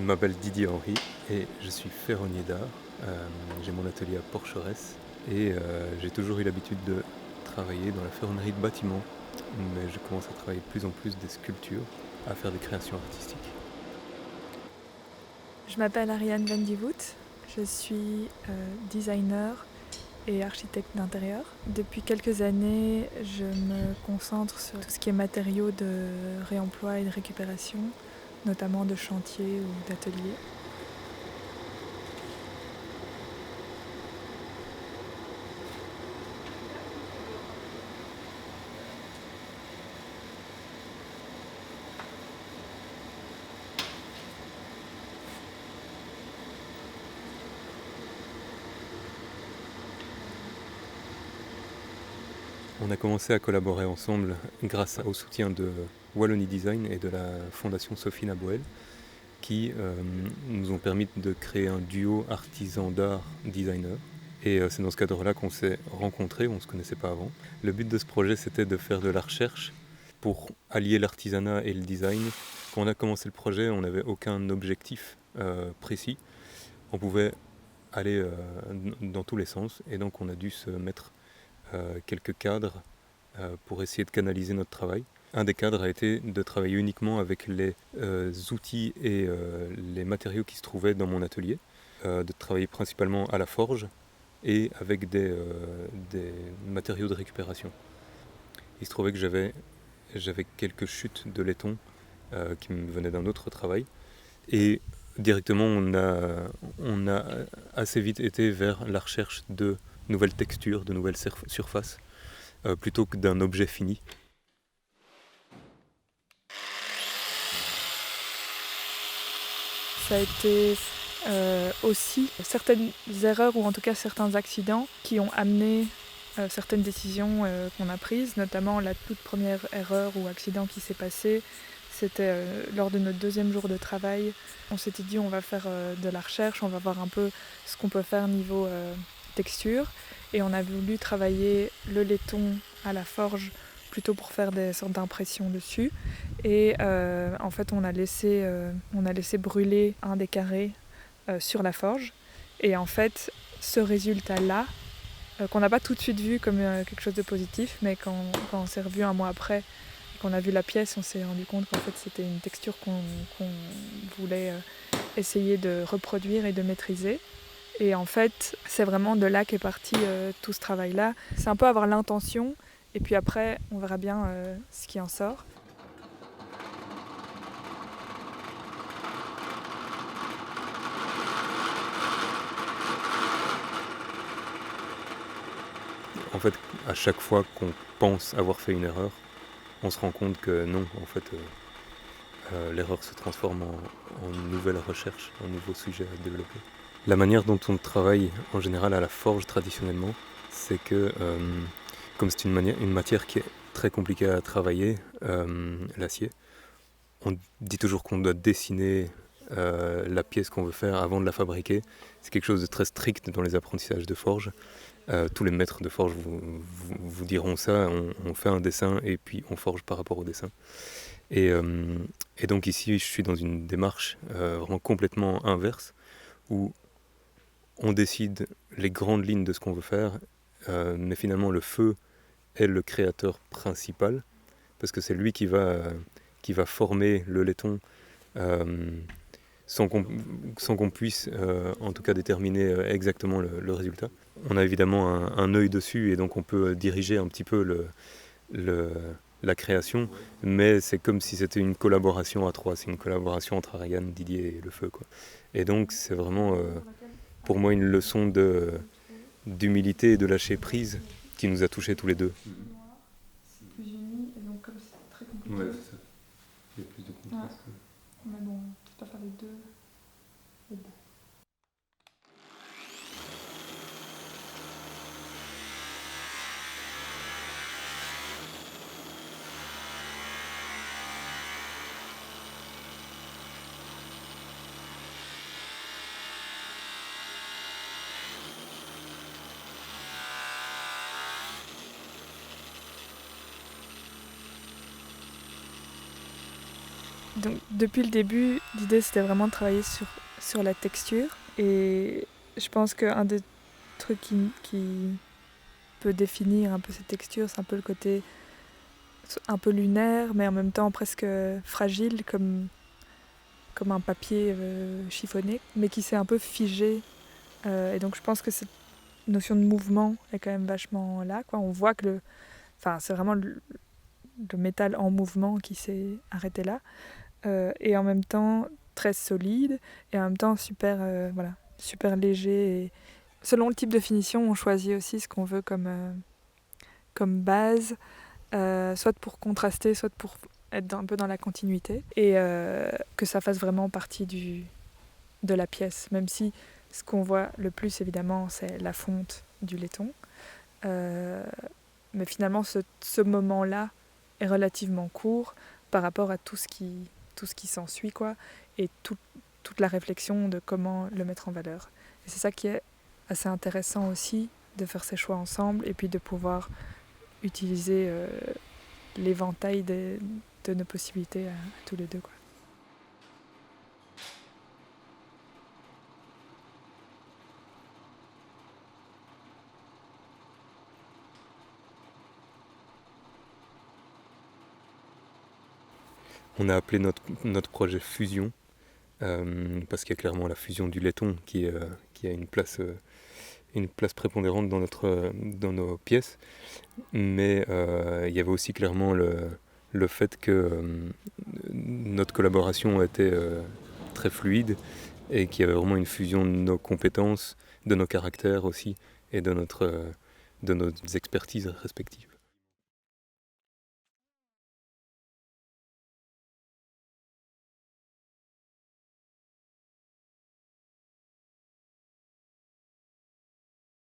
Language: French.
m'appelle Didier Henry et je suis ferronnier d'art. J'ai mon atelier à Porcheresse et j'ai toujours eu l'habitude de travailler dans la ferronnerie de bâtiments, mais je commence à travailler de plus en plus des sculptures, à faire des créations artistiques. Je m'appelle Ariane Van Dievoet, je suis designer et architecte d'intérieur. Depuis quelques années, je me concentre sur tout ce qui est matériaux de réemploi et de récupération, notamment de chantier ou d'atelier. On a commencé à collaborer ensemble grâce au soutien de Wallonie Design et de la fondation Sophie Naboel qui nous ont permis de créer un duo artisan d'art designer. Et c'est dans ce cadre-là qu'on s'est rencontrés, on ne se connaissait pas avant. Le but de ce projet, c'était de faire de la recherche pour allier l'artisanat et le design. Quand on a commencé le projet, on n'avait aucun objectif précis. On pouvait aller dans tous les sens et donc on a dû se mettre quelques cadres pour essayer de canaliser notre travail. Un des cadres a été de travailler uniquement avec les outils et les matériaux qui se trouvaient dans mon atelier, de travailler principalement à la forge et avec des matériaux de récupération. Il se trouvait que j'avais quelques chutes de laiton qui me venaient d'un autre travail et directement on a assez vite été vers la recherche de nouvelles textures, de nouvelles surfaces plutôt que d'un objet fini. Ça a été aussi certaines erreurs ou en tout cas certains accidents qui ont amené certaines décisions qu'on a prises, notamment la toute première erreur ou accident qui s'est passé. C'était lors de notre deuxième jour de travail. On s'était dit on va faire de la recherche, on va voir un peu ce qu'on peut faire niveau texture. Et on a voulu travailler le laiton à la forge plutôt pour faire des sortes d'impressions dessus. Et en fait on a laissé brûler un des carrés sur la forge. Et en fait ce résultat-là, qu'on n'a pas tout de suite vu comme quelque chose de positif, mais quand on s'est revu un mois après, qu'on a vu la pièce, on s'est rendu compte qu'en fait c'était une texture qu'on voulait essayer de reproduire et de maîtriser. Et en fait, c'est vraiment de là qu'est parti tout ce travail-là. C'est un peu avoir l'intention, et puis après, on verra bien ce qui en sort. En fait, à chaque fois qu'on pense avoir fait une erreur, on se rend compte que non, en fait, l'erreur se transforme en nouvelle recherche, en nouveau sujet à développer. La manière dont on travaille en général à la forge traditionnellement, c'est que comme c'est une matière qui est très compliquée à travailler, l'acier, on dit toujours qu'on doit dessiner la pièce qu'on veut faire avant de la fabriquer. C'est quelque chose de très strict dans les apprentissages de forge. Tous les maîtres de forge vous diront ça, on fait un dessin et puis on forge par rapport au dessin. Et, et donc ici, je suis dans une démarche vraiment complètement inverse, où on décide les grandes lignes de ce qu'on veut faire, mais finalement le feu est le créateur principal, parce que c'est lui qui va former le laiton sans qu'on puisse en tout cas déterminer exactement le résultat. On a évidemment un œil dessus et donc on peut diriger un petit peu la création, mais c'est comme si c'était une collaboration à trois, c'est une collaboration entre Ariane, Didier et le feu, quoi. Et donc c'est vraiment pour moi une leçon d'humilité et de lâcher prise qui nous a touchés tous les deux. Plus unis, et donc comme c'est très compliqué. Ouais, c'est ça. Il y a plus de contraste. Ouais. Mais bon, tu peux faire les deux. Donc depuis le début, l'idée c'était vraiment de travailler sur la texture. Et je pense qu'un des trucs qui peut définir un peu cette texture, c'est un peu le côté un peu lunaire, mais en même temps presque fragile, comme un papier chiffonné, mais qui s'est un peu figé. Et donc je pense que cette notion de mouvement est quand même vachement là, quoi. On voit que c'est vraiment le métal en mouvement qui s'est arrêté là. Et en même temps très solide, et en même temps super léger. Et selon le type de finition, on choisit aussi ce qu'on veut comme base, soit pour contraster, soit pour être un peu dans la continuité, et que ça fasse vraiment partie de la pièce, même si ce qu'on voit le plus évidemment c'est la fonte du laiton. Mais finalement ce moment-là est relativement court par rapport à tout ce qui s'ensuit, quoi, et toute la réflexion de comment le mettre en valeur. Et c'est ça qui est assez intéressant aussi, de faire ces choix ensemble et puis de pouvoir utiliser l'éventail de nos possibilités à tous les deux, quoi. On a appelé notre projet Fusion, parce qu'il y a clairement la fusion du laiton qui a une place prépondérante dans nos pièces. Mais il y avait aussi clairement le fait que notre collaboration était très fluide et qu'il y avait vraiment une fusion de nos compétences, de nos caractères aussi, et de nos expertises respectives.